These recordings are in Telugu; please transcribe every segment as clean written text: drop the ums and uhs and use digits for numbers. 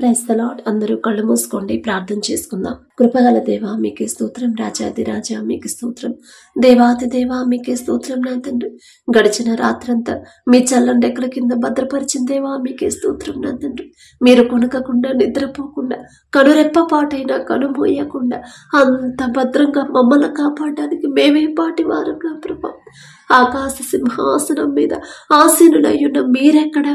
Praise the lord. అందరూ కళ్ళు మూసుకోండి, ప్రార్థన చేసుకుందాం. కృపగల దేవా మీకే స్తోత్రం, రాజాది రాజా మీకే స్తోత్రం, దేవాది దేవా మీకే స్తోత్రం. నా తండ్రి, గడిచిన రాత్రంతా మీ చల్లని రెక్కల కింద భద్రపరిచిన దేవా మీకే స్తోత్రం. నా తండ్రి, మీరు కొనకకుండా నిద్రపోకుండా కనురెప్ప పాటైనా కనుమోయకుండా అంత భద్రంగా మమ్మల్ని కాపాడడానికి మేమే పాటి వారం. నా ప్రభా, ఆకాశ సింహాసనం మీద ఆసీనులయ్యున్న మీరెక్కడ,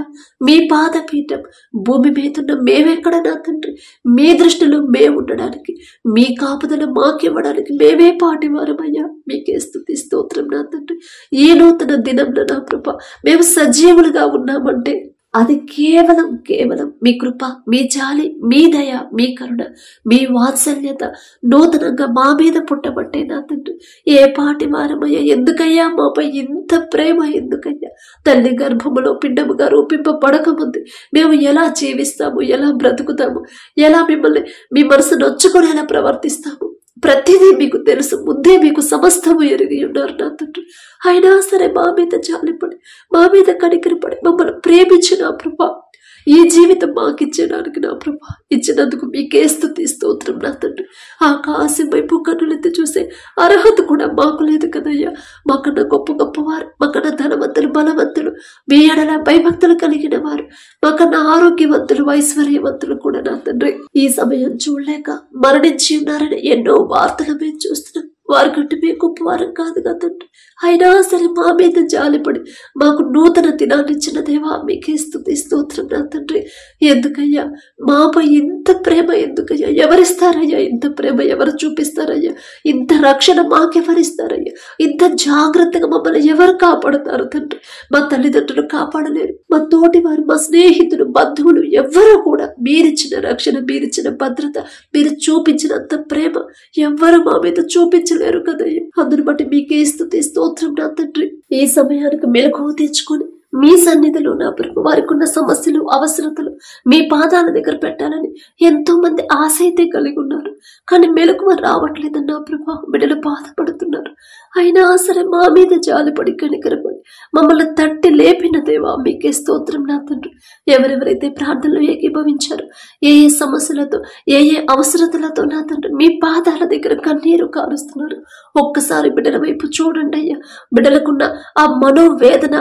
మీ పాదపీఠం భూమి మీదున్న మేమెక్కడ. నా తండ్రి, మీ దృష్టిలో మేము ఉండడానికి, మీ కాపుదల మాకివ్వడానికి మేమే పాటివారమయ్యా. మీకే స్తుతి స్తోత్రం. నా తండ్రి, ఈ నూతన దినంలో నా ప్రభా మేము సజీవులుగా ఉన్నామంటే అది కేవలం మీ కృప, మీ జాలి, మీ దయ, మీ కరుణ, మీ వాత్సల్యత నూతనంగా మా మీద పుట్టబట్టే. నా తండ్రి, ఏ పాటి వారమయ్యా, ఎందుకయ్యా మాపై ఇంత ప్రేమ, ఎందుకయ్యా తల్లి గర్భములో పిండముగా రూపింపబడకముందు మేము ఎలా జీవిస్తాము, ఎలా బ్రతుకుతాము, ఎలా మిమ్మల్ని మీ మనసు నొచ్చుకొని ఎలా ప్రవర్తిస్తాము, ప్రతిదీ మీకు తెలుసు. ముందే మీకు సమస్తము ఎరిగి ఉన్నారు. నా తండ్రి, అయినా సరే మా మీద జాలిపడి, మా మీద కనికరపడి మమ్మల్ని ప్రేమించిన ప్రభా, ఈ జీవితం మాకు ఇచ్చడానికి నా ప్రభా ఇచ్చినందుకు మీకే స్తుతి స్తోత్రం. నా తండ్రి, ఆకాశం వైపు కన్నులెత్తి చూసే అర్హత కూడా మాకు లేదు కదయ్యా. మాకన్నా గొప్పవారు, మాకన్నా ధనవంతులు, బలవంతులు, మీ ఎడల భయభక్తులు కలిగిన వారు, మాకన్నా ఆరోగ్యవంతులు, ఐశ్వర్యవంతులు కూడా నా తండ్రి ఈ సమయం చూడలేక మరణించి ఉన్నారని ఎన్నో వార్తలు మేము చూస్తున్నాం. వారి కంటే మేము గొప్పవారం కాదు కదండి. అయినా సరే మా మీద జాలిపడి మాకు నూతన దినాన్ని ఇచ్చిన దేవా మీకే స్తుతి స్తోత్రం. నా తండ్రి, ఎందుకయ్యా మాపై ఇంత ప్రేమ, ఎందుకయ్యా ఎవరిస్తారయ్యా ఇంత ప్రేమ, ఎవరు చూపిస్తారయ్యా ఇంత రక్షణ, మాకెవరిస్తారయ్యా ఇంత జాగ్రత్తగా మమ్మల్ని ఎవరు కాపాడుతారు తండ్రి? మా తల్లిదండ్రులు కాపాడలేరు, మా తోటి వారు, మా స్నేహితులు, బంధువులు ఎవ్వరూ కూడా మీరిచ్చిన రక్షణ, మీరిచ్చిన భద్రత, మీరు చూపించినంత ప్రేమ ఎవ్వరు మా మీద చూపించలేరు కదయ్యా. అందుని బట్టి మీకే స్తుతి స్తోత్రం. నా తండ్రి, ఈ సమయానికి మెలకువ తెచ్చుకొని మీ సన్నిధిలో నా ప్రభు వారికి ఉన్న సమస్యలు, అవసరతలు మీ పాదాల దగ్గర పెట్టాలని ఎంతో మంది ఆశ అయితే కలిగి ఉన్నారు. కానీ మెలకువ రావట్లేదు నా ప్రభు, బిడ్డలు బాధపడుతున్నారు. అయినా సరే మా మీద జాలిపడి కనికరపడి మమ్మల్ని తట్టి లేపిన దేవా మీకే స్తోత్రం. నా తండ్రి, ఎవరెవరైతే ప్రార్థనలు ఏకీభవించారో, ఏ ఏ సమస్యలతో, ఏ ఏ అవసరతలతో నా తండ్రి మీ పాదాల దగ్గర కన్నీరు కారుస్తున్నారు, ఒక్కసారి బిడ్డల వైపు చూడండి అయ్యా. బిడ్డలకున్న ఆ మనోవేదన,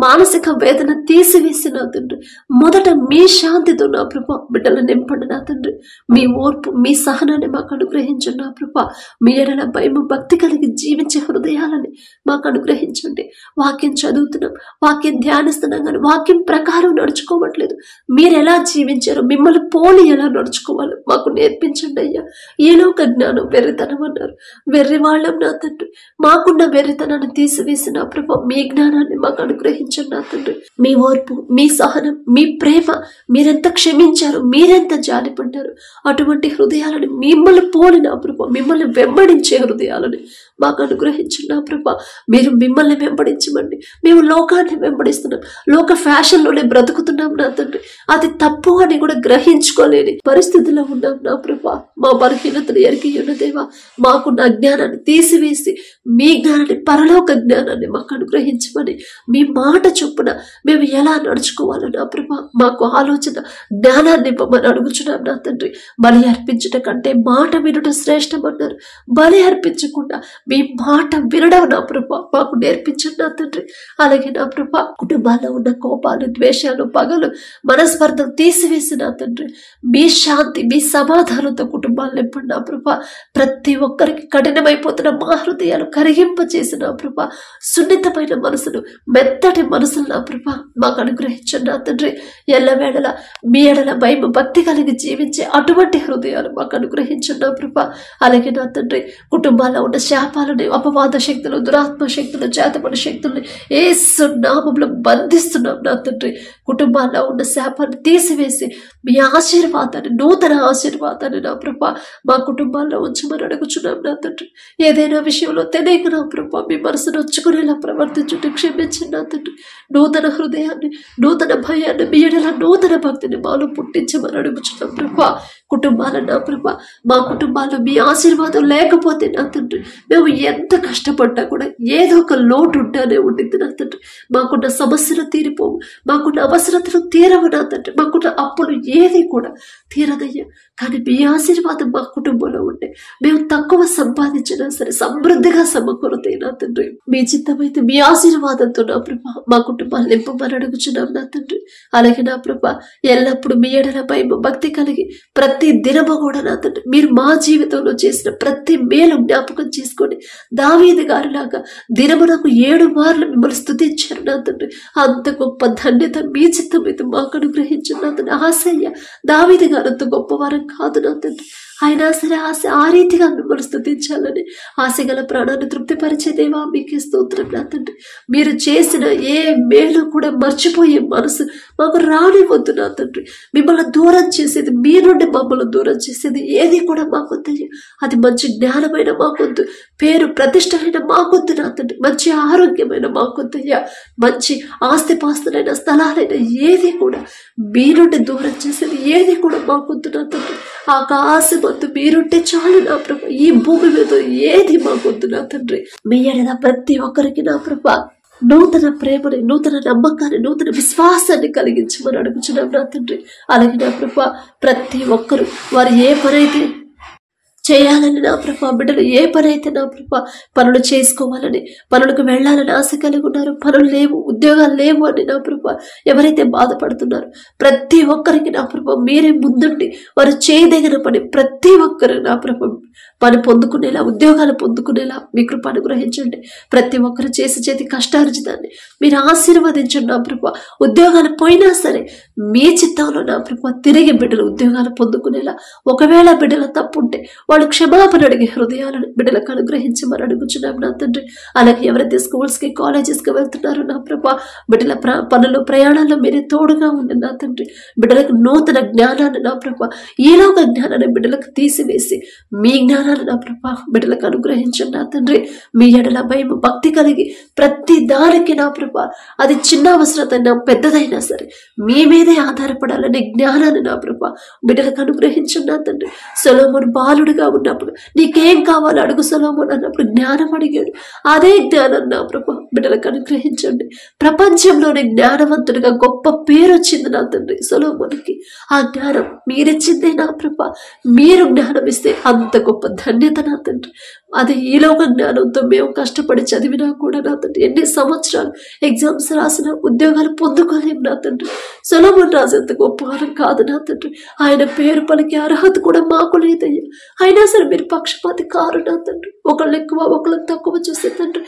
మానసిక వేదన తీసివేసి నా తండ్రి మొదట మీ శాంతితో నా ప్రభా బిడ్డలు నింపండి. నా తండ్రి, మీ ఓర్పు, మీ సహనాన్ని మాకు అనుగ్రహించండి. నా ప్రభా, మీ ఎడల భయము, భక్తి కలిగి జీవించే హృదయాలని మాకు అనుగ్రహించండి. వాక్యం చదువుతున్నాం, వాక్యం ధ్యానిస్తున్నాం, కానీ వాక్యం ప్రకారం నడుచుకోవట్లేదు. మీరు ఎలా జీవించారో, మిమ్మల్ని పోలి ఎలా నడుచుకోవాలో మాకు నేర్పించండి అయ్యా. ఏలోక జ్ఞానం వెర్రితనం అన్నారు, వెర్రి వాళ్ళం నా తండ్రి. మాకున్న వెర్రితనాన్ని తీసివేసి నా ప్రభా మీ జ్ఞానాన్ని మాకు అనుగ్రహించండి. నా తండ్రి, మీ ఓర్పు, మీ సహనం, మీ ప్రేమ, మీరెంత క్షమించారు, మీరెంత జాలిపడ్డారు, అటువంటి హృదయాలను మిమ్మల్ని పోలి నా ప్రభా, మిమ్మల్ని వెంబడించే హృదయాలని మాకు అనుగ్రహించండి. నా ప్రభా, మీరు మిమ్మల్ని వెంబడించమండి. మేము లోకాన్ని వెంబడిస్తున్నాం, లోక ఫ్యాషన్లోనే బ్రతుకుతున్నాం నా తండ్రి. అది తప్పు అని కూడా గ్రహించుకోలేని పరిస్థితిలో ఉన్నాం నా ప్రభా. మా బలహీనతను ఎరిగి ఉన్న దేవా, మాకున్న అజ్ఞానాన్ని తీసివేసి మీ జ్ఞానాన్ని, పరలోక జ్ఞానాన్ని మాకు అనుగ్రహించమని, మీ మాట చొప్పున మేము ఎలా నడుచుకోవాలో నా ప్రభా మాకు ఆలోచన, జ్ఞానాన్ని ఇవ్వమని అడుగుచున్నాం నా తండ్రి. బలి అర్పించుట కంటే మాట వినుట శ్రేష్టం అన్నారు. బలి అర్పించకుండా మీ మాట వినడం నా ప్రభా మాకు నేర్పించండి నా తండ్రి. అలాగే నా ప్రభా, కుటుంబాల్లో ఉన్న కోపాలు, ద్వేషాలు, పగలు, మనస్పర్ధలు తీసివేసి నా తండ్రి మీ శాంతి, మీ సమాధానంతో కుటుంబాలు నింపండి నా ప్రభా. ప్రతి ఒక్కరికి కఠినమైపోతున్న మా హృదయాలు కరిగింపచేసి నా ప్రభా సున్నితమైన మనసును, మెత్తటి మనసులు నా ప్రభా మాకు అనుగ్రహించండి నా తండ్రి. ఎల్లవేళల మీ ఎడల భయం, భక్తి కలిగి జీవించే అటువంటి హృదయాలు మాకు అనుగ్రహించండి నా ప్రభా. అలాగే నా తండ్రి, కుటుంబాల్లో ఉన్న శాపాలని, అపవాద శక్తులు, దురాత్మ శక్తులు, చేతపడి శక్తుల్ని యేసు నామములో బంధిస్తున్నాం నా తండ్రి. కుటుంబాల్లో ఉన్న శాపాన్ని తీసివేసి మీ ఆశీర్వాదాన్ని, నూతన ఆశీర్వాదాన్ని నా ప్రభా మా కుటుంబాల్లో ఉంచమని అడుగుచున్నాం నా తండ్రి. ఏదైనా విషయంలో తెలియక నా ప్రభా మీ మనసును వచ్చుకునేలా ప్రవర్తించుంటే క్షమించండి నా తండ్రి. నూతన హృదయాన్ని, నూతన భయాన్ని, మీ ఎడల నూతన భక్తిని మాలో పుట్టించమని అడుగుచున్నాం ప్రభా. కుటుంబాలను నా ప్రభా, మా కుటుంబాల్లో మీ ఆశీర్వాదం లేకపోతే నా తండ్రి మేము ఎంత కష్టపడ్డా కూడా ఏదో ఒక లోటు ఉంటే అలానే ఉండింది నా తండ్రి. మాకున్న సమస్యలు తీరిపోవు, మాకున్న అవసరతలు తీరవు నా తండ్రి, మాకున్న అప్పులు ఏది కూడా తీరదయ్యా. కానీ మీ ఆశీర్వాదం మా కుటుంబంలో ఉంటే మేము తక్కువ సంపాదించినా సరే సమృద్ధిగా సమకూరుతాయి నా తండ్రి. మీ చిత్తమైతే మీ ఆశీర్వాదంతో నా ప్రభా మా కుటుంబాన్ని నింపమని అడుగుచున్నాం నా తండ్రి. అలాగే నా ప్రభా ఎల్లప్పుడూ మీ ఎడల భయం భక్తి కలిగి ప్రతి దినము కూడా నా తండ్రి మీరు మా జీవితంలో చేసిన ప్రతి మేలు జ్ఞాపకం చేసుకొని దావీదు గారిలాగా దినమునకు 7 మార్లు మిమ్మల్ని స్తుతించారు నా తండ్రి. అంత గొప్ప ధన్యత మీ చిత్తమైతే మాకు అనుగ్రహించిన నా తండ్రి. ఆశయ్య దావీదు గారు అంత గొప్పవారం కాదు నా తండ్రి. అయినా సరే ఆశ ఆ రీతిగా మిమ్మల్ని స్తుతించాలని ఆశ గల ప్రాణాన్ని తృప్తిపరిచే దేవా మీకే స్తోత్రం నా తండ్రి. మీరు చేసిన ఏ మేలు కూడా మర్చిపోయే మనసు మాకు రానివద్దు నా తండ్రి. మిమ్మల్ని దూరం చేసేది, మీ నుండి మమ్మల్ని దూరం చేసేది ఏది కూడా మాకొద్దయ్యా. అది మంచి జ్ఞానమైన మాకొద్దు, పేరు ప్రతిష్టమైన మాకొద్దు నా తండ్రి, మంచి ఆరోగ్యమైన మాకొద్దయ్యా. మంచి ఆస్తిపాస్తులైన స్థలాలైన ఏది కూడా మీ నుండి దూరం చేసేది ఏది కూడా మాకొద్దు నా తండ్రి. ఆకాశమందు మీరుంటే చాలు నా ప్రభ. ఈ భూమి మీద ఏది మాకొద్దు నా తండ్రి. మీ ఎడల ప్రతి ఒక్కరికి నా ప్రభ నూతన ప్రేమని, నూతన నమ్మకాన్ని, నూతన విశ్వాసాన్ని కలిగించమని అడుగుచున్నాం నా తండ్రి. అలాగే నా ప్రభ ప్రతి ఒక్కరు వారు ఏ పనైతే చేయాలని నా ప్రభా, బిడ్డలు ఏ పని అయితే నా ప్రభా పనులు చేసుకోవాలని, పనులకు వెళ్ళాలని ఆశ కలిగి ఉన్నారు, పనులు లేవు, ఉద్యోగాలు లేవు అని నా ప్రభా ఎవరైతే బాధపడుతున్నారు ప్రతి ఒక్కరికి నా ప్రభా మీరే ముందుండి వారు చేయదగిన పని ప్రతి ఒక్కరు నా ప్రభా పని పొందుకునేలా, ఉద్యోగాలు పొందుకునేలా మీ కృప అనుగ్రహించండి. ప్రతి ఒక్కరు చేతి కష్టార్జితాన్ని మీరు ఆశీర్వదించండి నా ప్రభా. ఉద్యోగాలు పోయినా సరే మీ చిత్తంలో నా ప్రభా తిరిగి బిడ్డలు ఉద్యోగాలు పొందుకునేలా, ఒకవేళ బిడ్డల తప్పు ఉంటే వాళ్ళు క్షమాపణ అడిగే హృదయాలను బిడ్డలకు అనుగ్రహించమని అడుగుచున్నాం నా తండ్రి. అలాగే ఎవరైతే స్కూల్స్కి కాలేజెస్కి వెళ్తున్నారో నా ప్రభా బిడ్డల పనులు ప్రయాణాల్లో మీరే తోడుగా ఉండి నా తండ్రి. బిడ్డలకు నూతన జ్ఞానాన్ని నా ప్రభా, ఈలోక జ్ఞానాన్ని బిడ్డలకు తీసివేసి మీ జ్ఞానాన్ని నా ప్రభా బిడ్డలకు అనుగ్రహించండి నా తండ్రి. మీ ఎడల భయం భక్తి కలిగి ప్రతి దానికి నా ప్రభా అది చిన్న అవసరతైనా పెద్దదైనా సరే మీ మీదే ఆధారపడాలనే జ్ఞానాన్ని నా ప్రభా బిడ్డలకు అనుగ్రహించండి నా తండ్రి. సొలొమోను బాలుడుగా ఉన్నప్పుడు నీకేం కావాలో అడుగు సొలొమోను అన్నప్పుడు జ్ఞానం అడిగాడు. అదే జ్ఞానం నా ప్రభా బిడ్డలకు అనుగ్రహించండి. ప్రపంచంలోనే జ్ఞానవంతుడిగా గొప్ప పేరు వచ్చింది నా తండ్రి సొలొమోనుకి. ఆ జ్ఞానం మీరిచ్చిందే నా ప్రభా. మీరు జ్ఞానం ఇస్తే అంత గొప్ప ధన్యత నా తండ్రి. అది ఈలోక జ్ఞానంతో మేము కష్టపడి చదివినా కూడా నా తండ్రి ఎన్ని సంవత్సరాలు ఎగ్జామ్స్ రాసిన ఉద్యోగాలు పొందుకోలేము నా తండ్రి. సొలొమోను రాజు అంత గొప్పవారం కాదు నా తండ్రి. ఆయన పేరు పలికి అర్హత కూడా మాకు లేదయ్యా. అయినా సరే మీరు పక్షపాతి కారు నా తండ్రి. ఒకళ్ళు ఎక్కువ ఒకళ్ళని తక్కువ చూసే తండ్రి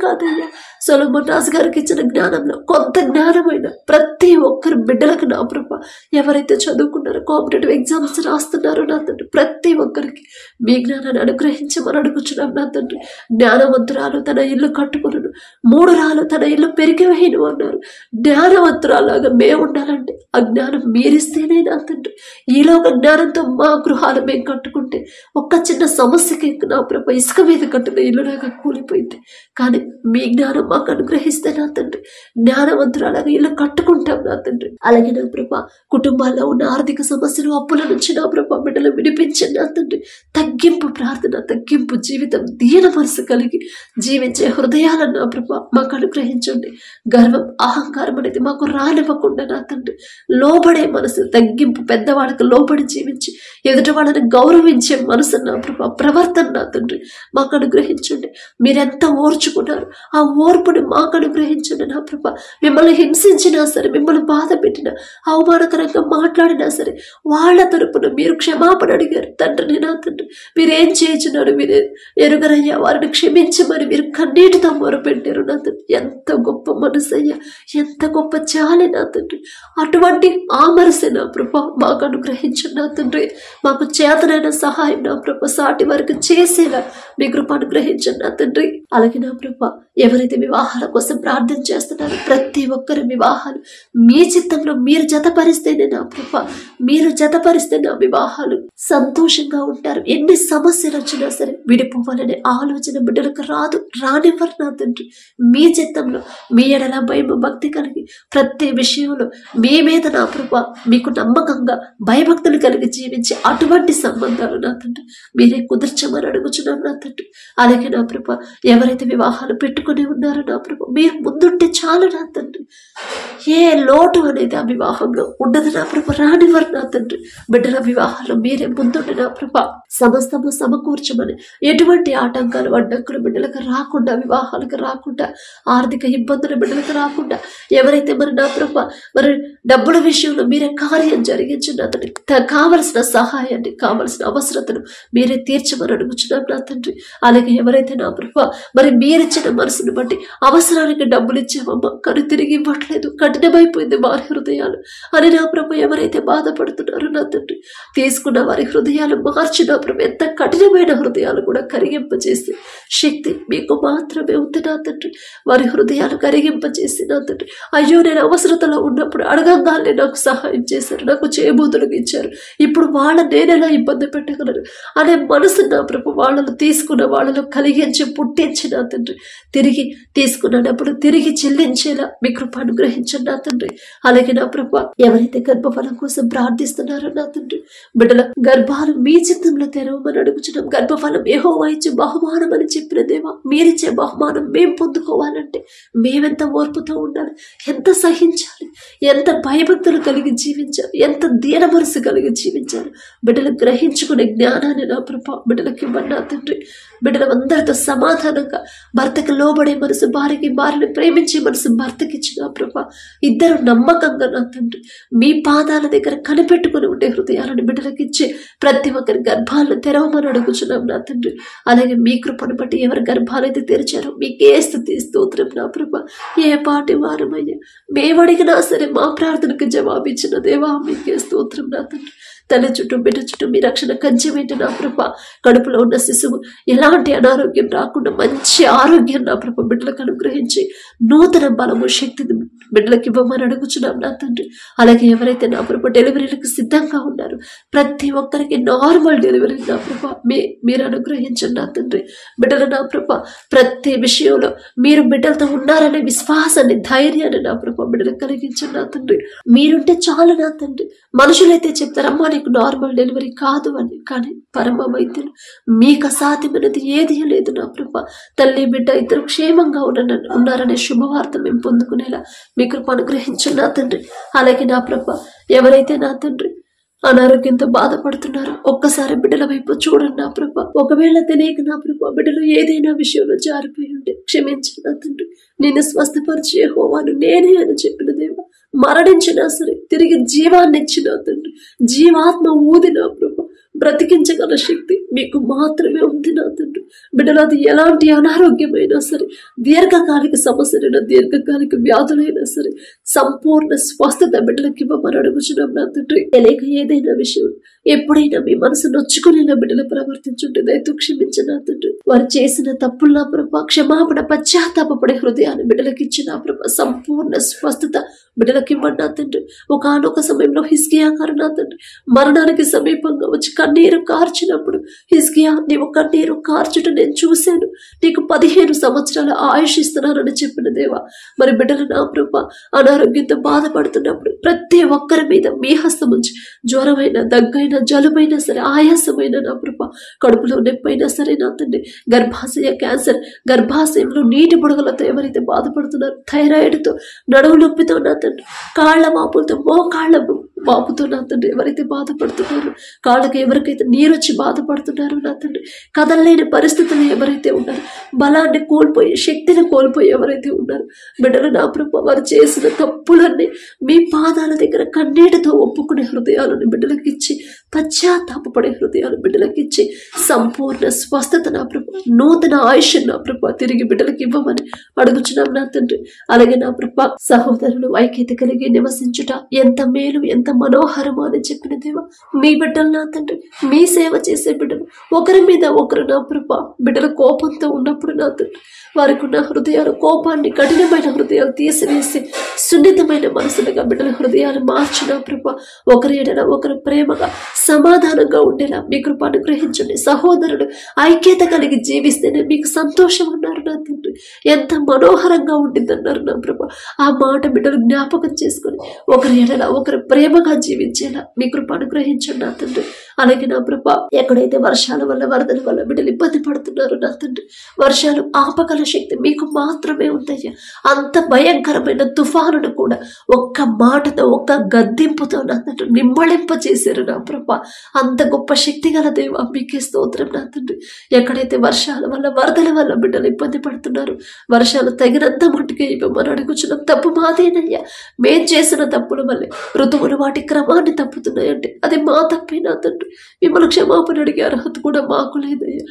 కాదయ్యా. సొలొమోను రాజు గారికి ఇచ్చిన జ్ఞానంలో కొంత జ్ఞానమైన ప్రతి ఒక్కరు బిడ్డలకు నా ప్రభా ఎవరైతే చదువుకున్నారో కాంపిటేటివ్ ఎగ్జామ్స్ రాస్తున్నారో నా తండ్రి ప్రతి ఒక్కరికి మీ జ్ఞానాన్ని అనుగ్రహించమని అడుగుచున్నాం నా తండ్రి. జ్ఞానవంతురాలు తన ఇల్లు కట్టుకును, 3 రాళ్ళు తన ఇల్లు పెరిగి వేయను అన్నారు. జ్ఞానవంతురాలాగా మేము ఉండాలంటే ఆ జ్ఞానం మీరిస్తేనే నా తండ్రి. ఈలోక జ్ఞానంతో మా గృహాలు మేము కట్టుకుంటే ఒక్క చిన్న సమస్యకి నా ప్రభ ఇసుక మీద కట్టిన ఇల్లులాగా కూలిపోయింది. కానీ మీ జ్ఞానం మాకు అనుగ్రహిస్తే నా తండ్రి జ్ఞానవంతురాలాగా ఇల్లు కట్టుకుంటాం నా తండ్రి. అలాగే నా ప్రభ కుటుంబాల్లో ఉన్న ఆర్థిక సమస్యలు అప్పుల నుంచి నా ప్రభ బిడ్డలు విడిపించండి నా తండ్రి. తగ్గింపు ప్రార్థన, తగ్గింపు జీవితం, దీన మనసు కలిగి జీవించే హృదయాలను నా ప్రభా మాకు అనుగ్రహించండి. గర్వం అహంకారం అనేది మాకు రానివ్వకుండా నా తండ్రి లోబడే మనసు, తగ్గింపు, పెద్దవాళ్ళకి లోబడి జీవించి ఎదుటి వాళ్ళని గౌరవించే మనసు నా ప్రభా ప్రవర్తన నా తండ్రి మాకు అనుగ్రహించండి. మీరెంత ఓర్చుకున్నారు ఆ ఓర్పుని మాకు అనుగ్రహించండి నా ప్రభా. మిమ్మల్ని హింసించినా సరే, మిమ్మల్ని బాధ పెట్టినా, అవమానకరంగా మాట్లాడినా సరే వాళ్ళ తరపున మీరు క్షమాపణ అడిగారు తండ్రిని నా తండ్రి. మీరేం చేయించున్నారు మీరు ఎరుగరయ్యా, వారిని క్షమించమని మీరు కన్నీటితో మొరపెట్టారు నా తండ్రి. ఎంత గొప్ప మనసయ్యా, ఎంత గొప్ప చాలి నా తండ్రి. అటువంటి ఆ మనసే నా ప్రభా మాకు అనుగ్రహించండి నా తండ్రి. మాకు చేతనైన సహాయం నా ప్రభా సాటి వారికి చేసేలా మీ కృప అనుగ్రహించండి నా తండ్రి. అలాగే నా ప్రభా ఎవరైతే వివాహాల కోసం ప్రార్థన చేస్తున్నారో ప్రతి ఒక్కరి వివాహాలు మీ చిత్తంలో మీరు జతపరిస్తేనే నా ప్రభా మీరు జతపరిస్తే నా వివాహాలు సంతోషంగా ఉంటారు. ఎన్ని సమస్యలు వచ్చినా సరే విడిపోవాలనే ఆలోచన బిడ్డలకు రానివ్వరు నా తండ్రి. మీ చిత్తంలో మీ ఎడల భయం భక్తి కలిగి ప్రతి విషయంలో మీ మీద నా ప్రభా మీకు నమ్మకంగా భయభక్తులు కలిగి జీవించి అటువంటి సంబంధాలు నా తండ్రి మీరే కుదర్చమని అడుగుచున్నాం నా తండ్రి. అలాగే నా ప్రభా ఎవరైతే వివాహాలు పెట్టుకుని ఉన్నారో నా ప్రభా మీరు ముందుంటే చాలు నా తండ్రి. ఏ లోటు అనేది ఆ వివాహంలో ఉండదు నా ప్రభా, రానివ్వరు నా తండ్రి. బిడ్డల వివాహాల్లో మీరే ముందుండి నా ప్రభా సమస్తము సమకూర్చమని, ఎటువంటి ఆటంకాలు అడ్డంకులు బిడ్డలకు రాకుండా, వివాహాలకు రాకుండా, ఆర్థిక ఇబ్బందులు బిడ్డలకు రాకుండా, ఎవరైతే మరి నా ప్రభా మరి డబ్బుల విషయంలో మీరే కార్యం జరిగించిన అతని కావలసిన సహాయాన్ని కావలసిన అవసరతను మీరే తీర్చమని అడుగుచున్నాం నా తండ్రి. అలాగే ఎవరైతే నా ప్రభా మరి మీరిచ్చిన మనసును బట్టి అవసరానికి డబ్బులు ఇచ్చామమ్మా కానీ తిరిగి ఇవ్వట్లేదు, కఠినమైపోయింది వారి హృదయాలు అని నా ప్రభా ఎవరైతే బాధపడుతున్నారో నా తండ్రి తీసుకున్న వారి హృదయాలు మార్చి నా ప్రభా ఎంత కఠినమైన హృదయాలు కూడా కరిగింపజేసి శక్తి మీకు మాత్రమే ఉంది నా తండ్రి. వారి హృదయాలు కరిగింపజేసి నా తండ్రి అయ్యో నేను అవసరతలో ఉన్నప్పుడు అడగంగానే నాకు సహాయం చేశారు, నాకు చేయబోతులకు ఇచ్చారు, ఇప్పుడు నేనెలా ఇబ్బంది పెట్టగలను అనే మనసు నా ప్రభు వాళ్ళను తీసుకున్న వాళ్ళలో కలిగించి పుట్టించి నా తండ్రి తిరిగి తీసుకున్నప్పుడు తిరిగి చెల్లించేలా మీ కృప అనుగ్రహించండి నా తండ్రి. అలాగే నా ప్రభు ఎవరైతే గర్భఫలం కోసం ప్రార్థిస్తున్నారో నా తండ్రి బిడ్డల గర్భాలు మీ చిత్తంలో తెరవమని అడుగుచున్నాం. గర్భఫలం యెహోవా ఇచ్చే బహుమానం అని చెప్పిన దేవా మీరిచ్చే బహుమానం మేము పొందుకోవాలంటే మేమెంత ఓర్పుతో ఉండాలి, ఎంత సహించాలి, ఎంత భయభక్తులు కలిగి జీవించాలి, ఎంత దీన మనసు కలిగి జీవించాలి. బిడ్డలు గ్రహించుకునే జ్ఞానాన్ని నా ప్రభా బిడ్డలకి ఇవ్వండి నా తండ్రి. బిడ్డలందరితో సమాధానంగా భర్తకి లోబడే మనసు భార్యకి, భార్యని ప్రేమించే మనసు భర్తకి ఇచ్చిన ప్రభా ఇద్దరు నమ్మకంగా నా తండ్రి మీ పాదాల దగ్గర కనిపెట్టుకుని ఉండే హృదయాలను బిడ్డలకి ఇచ్చే ప్రతి ఒక్కరి గర్భాలను తెరవమని అడుగుచున్నాం నా తండ్రి. అలాగే మీ కృపను బట్టి ఎవరి గర్భాలైతే తెరిచారో మీకే స్తుతి స్తోత్రం నా ప్రభా. ఏ పాటి వారమయ్యా మేము అడిగినా సరే మా ప్రార్థనకు జవాబిచ్చిన దేవా మీకే స్తోత్రం నా తండ్రి. తల్లి చుట్టూ బిడ్డ చుట్టూ మీ రక్షణ కంచెమేంటి నా ప్రభా. కడుపులో ఉన్న శిశువు ఎలాంటి అనారోగ్యం రాకుండా మంచి ఆరోగ్యం నా ప్రభా బిడ్డలకు అనుగ్రహించి నూతన బలము శక్తిని బిడ్డలకు ఇవ్వమని అడుగుచున్నాం నా తండ్రి. అలాగే ఎవరైతే నా ప్రభా డెలివరీలకు సిద్ధంగా ఉన్నారు ప్రతి ఒక్కరికి నార్మల్ డెలివరీ నా ప్రభా మీరు అనుగ్రహించండి నా తండ్రి. బిడ్డలు నా ప్రభా ప్రతి విషయంలో మీరు బిడ్డలతో ఉన్నారనే విశ్వాసాన్ని ధైర్యాన్ని నా ప్రభా బిడ్డలకు కలిగించండి నా తండ్రి. మీరుంటే చాలు నా తండ్రి. మనుషులైతే చెప్తారమ్మా నీకు నార్మల్ డెలివరీ కాదు అని, కానీ పరమ వైద్యులు మీకు అసాధ్యమైనది ఏది లేదు నా ప్రభా. తల్లి బిడ్డ ఇద్దరు క్షేమంగా ఉన్నారనే శుభవార్త మేము పొందుకునేలా మీ కృప అనుగ్రహించండి నా తండ్రి. అలాగే నా ప్రభా ఎవరైతే నా తండ్రి అనారోగ్యంతో బాధపడుతున్నారు ఒక్కసారి బిడ్డల వైపు చూడండి నా ప్రభా. ఒకవేళ తెలియక నా ప్రభా బిడ్డలు ఏదైనా విషయంలో జారిపోయి ఉంటే క్షమించండి నా తండ్రి. నేను స్వస్థపరిచే యెహోవాను నేనే అని చెప్పిన దేవా మరణించినా సరే తిరిగి జీవాన్ని ఇచ్చిన తండ్రి జీవాత్మ ఊదిన ప్రభా బ్రతికించగల శక్తి మీకు మాత్రమే ఉంది నా తండ్రి. బిడ్డలు అది ఎలాంటి అనారోగ్యమైనా సరే దీర్ఘకాలిక సమస్యలైనా దీర్ఘకాలిక వ్యాధులైనా సరే సంపూర్ణ స్వస్థత బిడ్డలకి ఇవ్వమని అడుగుచున్నాం నా తండ్రి. తెలియక ఏదైనా విషయం ఎప్పుడైనా మీ మనసు నొచ్చుకునేలా బిడ్డలు ప్రవర్తించుంటే దయతో క్షమించిన నా తండ్రి. వారు చేసిన తప్పుల ప్రభా క్షమాపణ పశ్చాత్తాపడే హృదయాన్ని బిడ్డలకి ఇచ్చిన ప్రభా సంపూర్ణ స్వస్థత బిడ్డలకి ఇవ్వండి నా తండ్రి. ఒకనొక సమయంలో హిజ్కియా గారు నా తండ్రి మరణానికి సమీపంగా వచ్చి కన్నీరు కార్చినప్పుడు హిజ్కియా నీవు కన్నీరు కార్చుట నేను చూశాను, నీకు 15 సంవత్సరాల ఆయుష్ ఇస్తున్నానని చెప్పిన దేవా మరి బిడ్డలు నా ప్రభా అనారోగ్యంతో బాధపడుతున్నప్పుడు ప్రతి ఒక్కరి మీద మీ హస్తం ఉంచి జ్వరమైన దగ్గైనా జలుబైనా సరే ఆయాసమైన నా ప్రభా కడుపులో నొప్పైనా సరే నా తండ్రి గర్భాశయ క్యాన్సర్ గర్భాశయంలో నీటి బుడగలతో ఎవరైతే బాధపడుతున్నారో థైరాయిడ్తో నడువు నొప్పితో నా తండ్రి కాళ్ల వాపులతో మోకాళ్ల వాపుతో నా తండ్రి ఎవరైతే బాధపడుతున్నారో కాళ్ళకి ఎవరికైతే నీరొచ్చి బాధపడుతున్నారో నా తండ్రి కదలలేని పరిస్థితులు ఎవరైతే ఉన్నారో బలాన్ని కోల్పోయి శక్తిని కోల్పోయి ఎవరైతే ఉన్నారో బిడ్డలు నా ప్రభు వారు చేసిన తప్పులన్నీ మీ పాదాల దగ్గర కన్నీటితో ఒప్పుకునే హృదయాలను బిడ్డలకి ఇచ్చి పశ్చాత్తాపడే హృదయాలు బిడ్డలకి ఇచ్చి సంపూర్ణ స్వస్థత నా ప్రభు నూతన ఆయుష్ నా ప్రభు తిరిగి బిడ్డలకి ఇవ్వమని అడుగుచున్నాం నా తండ్రి. అలాగే నా ప్రభు సహోదరులు ఐక్యత కలిగి నివసించుట ఎంత మేలు ఎంత మనోహరము అని చెప్పిన దేవా, మీ బిడ్డలు నా తండ్రి, మీ సేవ చేసే బిడ్డలు ఒకరి మీద ఒకరు నా ప్రభా బిడ్డల కోపంతో ఉన్నప్పుడు నా తండ్రి, వారికి ఉన్న హృదయాలు కోపాన్ని, కఠినమైన హృదయాలు తీసివేసి సున్నితమైన మనసులుగా బిడ్డల హృదయాలు మార్చిన ప్రభా, ఒకరి ఎడల ఒకరు ప్రేమగా సమాధానంగా ఉండేలా మీ కృప అనుగ్రహించండి. సహోదరుడు ఐక్యత కలిగి జీవిస్తేనే మీకు సంతోషం అన్నారు నా తండ్రి. ఎంత మనోహరంగా ఉండిందన్నారు నా ప్రభా. ఆ మాట బిడ్డలు జ్ఞాపకం చేసుకొని ఒకరి ఎడల ఒకరు ప్రేమగా జీవించేలా మీ కృప అనుగ్రహించండి నా తండ్రి. అలాగే నా ప్రభా, ఎక్కడైతే వర్షాల వల్ల వరదల వల్ల బిడ్డలు ఇబ్బంది పడుతున్నారు నా తండ్రి, వర్షాలు ఆపగల శక్తి మీకు మాత్రమే ఉందయ్యా. అంత భయంకరమైన తుఫానును కూడా ఒక్క మాటతో, ఒక్క గద్దింపుతో నా తండ్రి నిమ్మళింప చేశారు నా ప్రభా. అంత గొప్ప శక్తి గల దేవా, మీకే స్తోత్రం నా తండ్రి. ఎక్కడైతే వర్షాల వల్ల వరదల వల్ల బిడ్డలు ఇబ్బంది పడుతున్నారు, వర్షాలు తగినంత మట్టుకే ఇవ్వమని అడుగుచున్నాం. తప్పు మాదేనయ్యా, మేం చేసిన తప్పుల వల్లే ఋతువులు వాటి క్రమాన్ని తప్పుతున్నాయంటే అది మా తప్పే నా తండ్రి. మిమ్మల్ని క్షమాపణ అడిగే అర్హత కూడా మాకు లేదయ్యా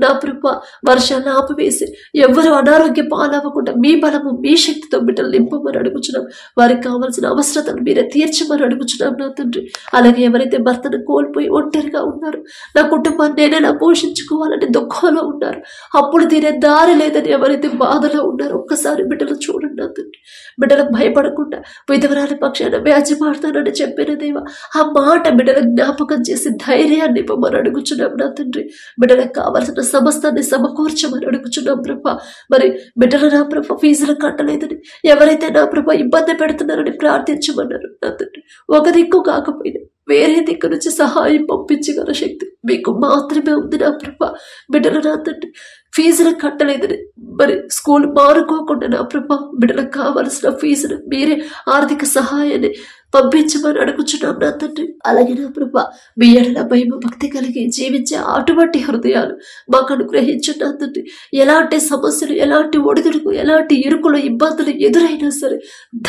నా ప్రభా. వర్షాలను ఆపివేసి ఎవరు అనారోగ్య పాలవ్వకుండా మీ బలము, మీ శక్తితో బిడ్డలు నింపమని అడుగుచున్నాం. వారికి కావాల్సిన అవసరతను మీరే తీర్చమని అడుగుచున్నాం నా తండ్రి. అలాగే ఎవరైతే భర్తను కోల్పోయి ఒంటరిగా ఉన్నారు, నా కుటుంబాన్ని నేనెలా పోషించుకోవాలని దుఃఖంలో ఉన్నారు, అప్పుడు తీరే దారి లేదని ఎవరైతే బాధలో ఉన్నారో ఒక్కసారి బిడ్డలు చూడండి నా తండ్రి. బిడ్డలకు భయపడకుండా విధవరాలి పక్షాన వ్యాజ్యమాడతానని చెప్పిన దేవా, ఆ మాట బిడ్డల జ్ఞాపకం చేసి ధైర్యాన్ని ఇవ్వమని అడుగుచున్నాం నా తండ్రి. బిడ్డలకు కావాల్సిన సమస్తాన్ని సమకూర్చమని అడుగుచున్నాం ప్రభా. మరి బిడ్డలు నా ప్రభ ఫీజులు కట్టలేదని ఎవరైతే నా ప్రభ ఇబ్బంది పెడుతున్నారని ప్రార్థించమన్నారు నా తండ్రి. ఒక దిక్కు కాకపోయినా వేరే దిక్కు నుంచి సహాయం పంపించగల శక్తి మీకు మాత్రమే ఉంది నా ప్రభా. బిడ్డలు నా తండ్రి ఫీజులు కట్టలేదని మరి స్కూల్ మారుకోకుండా నా ప్రభా బిడ్డలకు కావలసిన ఫీజును మీరే ఆర్థిక సహాయాన్ని పంపించమని అడుగుచున్నాం నా తండ్రి. అలాగే నా ప్రభా, మీ ఎడల భయం భక్తి కలిగి జీవించే అటువంటి హృదయాలు మాకు అనుగ్రహించండి నా తండ్రి. ఎలాంటి సమస్యలు, ఎలాంటి ఒడిదుడుకు, ఎలాంటి ఇరుకులు, ఇబ్బందులు ఎదురైనా సరే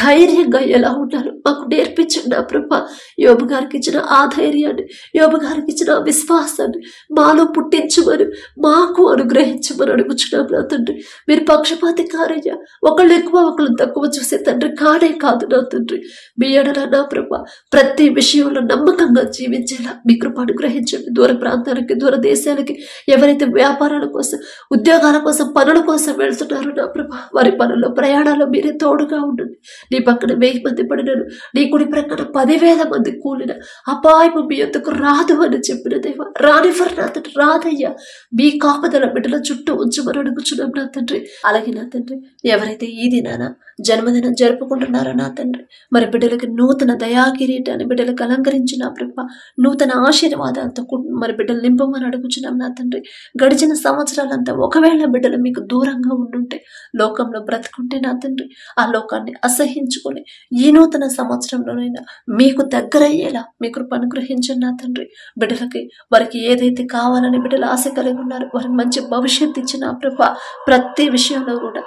ధైర్యంగా ఎలా ఉండాలో మాకు నేర్పించండి నా ప్రభా. యోబు గారికి ఇచ్చిన ఆ ధైర్యాన్ని, యోబు గారికి ఇచ్చిన విశ్వాసాన్ని మాలో పుట్టించమని, మాకు అనుగ్రహించమని అడుగుచున్నాం నా తండ్రి. మీరు పక్షపాతి కారయ్యా, ఒకళ్ళు ఎక్కువ ఒకళ్ళు తక్కువ చూసే తండ్రి కానే కాదు నా తండ్రి. మీ ఎడల నా ప్రభా ప్రతి విషయంలో నమ్మకంగా జీవించేలా మీ కృప అనుగ్రహించండి. దూర ప్రాంతాలకి, దూర దేశాలకి ఎవరైతే వ్యాపారాల కోసం, ఉద్యోగాల కోసం, పనుల కోసం వెళ్తున్నారో నా ప్రభా, వారి పనుల్లో ప్రయాణాల్లో మీరే తోడుగా ఉండండి. నీ పక్కన 1000 మంది పడినను, నీ కుడి ప్రక్కన 10,000 మంది కూలిన అపాయము మీ యొద్దకు రాదు అని చెప్పిన దేవా, రానివ్వరు నా తండ్రి, రాదయ్యా. మీ కాపుదల బిడ్డల చుట్టూ ఉంచమని అడుగుచున్నాం నా తండ్రి. అలాగే నా తండ్రి, ఎవరైతే ఈ దినాన జన్మదినం జరుపుకుంటున్నారో నా తండ్రి, మరి బిడ్డలకి నూతన దయా కిరీటాన్ని బిడ్డలకు అలంకరించిన ప్రభ, నూతన ఆశీర్వాదాలతో మరి బిడ్డలు నింపమని అడుగుచున్నాం నా తండ్రి. గడిచిన సంవత్సరాలంతా ఒకవేళ బిడ్డలు మీకు దూరంగా ఉండుంటే, లోకంలో బ్రతుకుంటే నా తండ్రి, ఆ లోకాన్ని అసహించుకొని ఈ నూతన సంవత్సరంలోనైనా మీకు దగ్గరయ్యేలా మీ కృప అనుగ్రహించండి నా తండ్రి. బిడ్డలకి వారికి ఏదైతే కావాలని బిడ్డలు ఆశ కలిగి ఉన్నారు, వారికి మంచి భవిష్యత్తు ఇచ్చిన ప్రభ, ప్రతి విషయంలో కూడా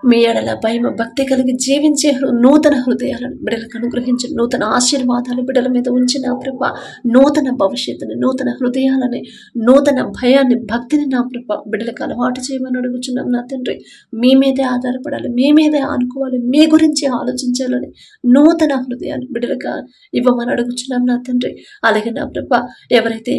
మీ ఎడల భయం భక్తి కలిగి జీవించే నూతన హృదయాలను బిడ్డలకు అనుగ్రహించి, నూతన ఆశీర్వాదాలు బిడ్డల మీద ఉంచిన ప్రభ, నూతన భవిష్యత్తుని, నూతన హృదయాలని, నూతన భయాన్ని, భక్తిని నా ప్రభ బిడ్డలకు అలవాటు చేయమని అడుగుచున్నాం నా తండ్రి. మీ మీదే ఆధారపడాలి, మీ మీదే ఆనుకోవాలి, మీ గురించి ఆలోచించాలని నూతన హృదయాన్ని బిడ్డలకు ఇవ్వమని అడుగుచున్నాం నా తండ్రి. అలాగే నా ప్రభ, ఎవరైతే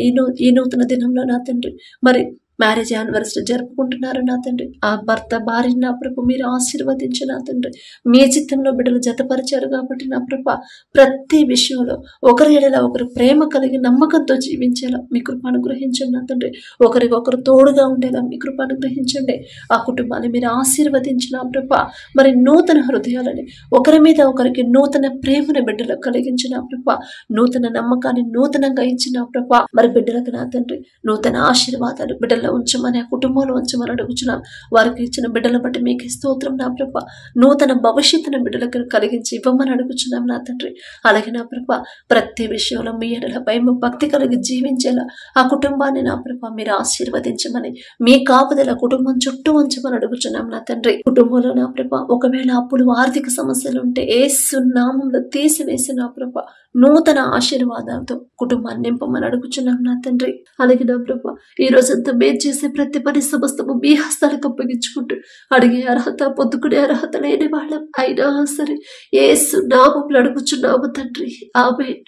ఈ నూతన దినంలో నా తండ్రి మరి మ్యారేజ్ యానివర్సరీ జరుపుకుంటున్నారు నా తండ్రి, ఆ భర్త భార్యని నా ప్రభ మీరు ఆశీర్వదించు నా తండ్రి. మీ చిత్తంలో బిడ్డలు జతపరిచారు కాబట్టి నా ప్రభ ప్రతి విషయంలో ఒకరి ఎడల ఒకరు ప్రేమ కలిగి నమ్మకంతో జీవించేలా మీ కృప అనుగ్రహించండి నా తండ్రి. ఒకరికొకరు తోడుగా ఉండేలా మీ కృప అనుగ్రహించండి. ఆ కుటుంబాన్ని మీరు ఆశీర్వదించిన ప్రభ, మరి నూతన హృదయాలని, ఒకరి మీద ఒకరికి నూతన ప్రేమను బిడ్డలకు కలిగించిన ప్రభ, నూతన నమ్మకాన్ని నూతనంగా ఇచ్చిన ప్రభ, మరి బిడ్డలకు నా తండ్రి నూతన ఆశీర్వాదాలు బిడ్డలు ఉంచమని, ఆ కుటుంబంలో ఉంచమని అడుగుచున్నాం. వారికి ఇచ్చిన బిడ్డల బట్టి మీకు స్తోత్రం నా ప్రభ. నూతన భవిష్యత్తును బిడ్డలకు కలిగించి ఇవ్వమని అడుగుచున్నాం నా తండ్రి. అలాగే నా ప్రభ ప్రతి విషయంలో మీ ఎడల భయం భక్తి కలిగి జీవించేలా ఆ కుటుంబాన్ని నా ప్రభ మీరు ఆశీర్వదించమని, మీ కాపుదల కుటుంబం చుట్టూ ఉంచమని అడుగుచున్నాం నా తండ్రి. కుటుంబంలో నా ప్రభ ఒకవేళ అప్పులు, ఆర్థిక సమస్యలు ఉంటే యేసు నామములో తీసివేసి నా ప్రభ నూతన ఆశీర్వాదాలతో కుటుంబాన్ని నింపమని అడుగుచున్నాం నా తండ్రి. అలాగే నా ప్రభ ఈ రోజంతా మేము చేసే ప్రతి పని సమస్తము మీ హస్తాలకు అప్పగించుకుంటూ, అడిగే అర్హత, పొద్దుకునే అర్హత లేని వాళ్ళం అయినా సరే యేసు నామములో అడుగుచున్నాము తండ్రి. ఆమేన్.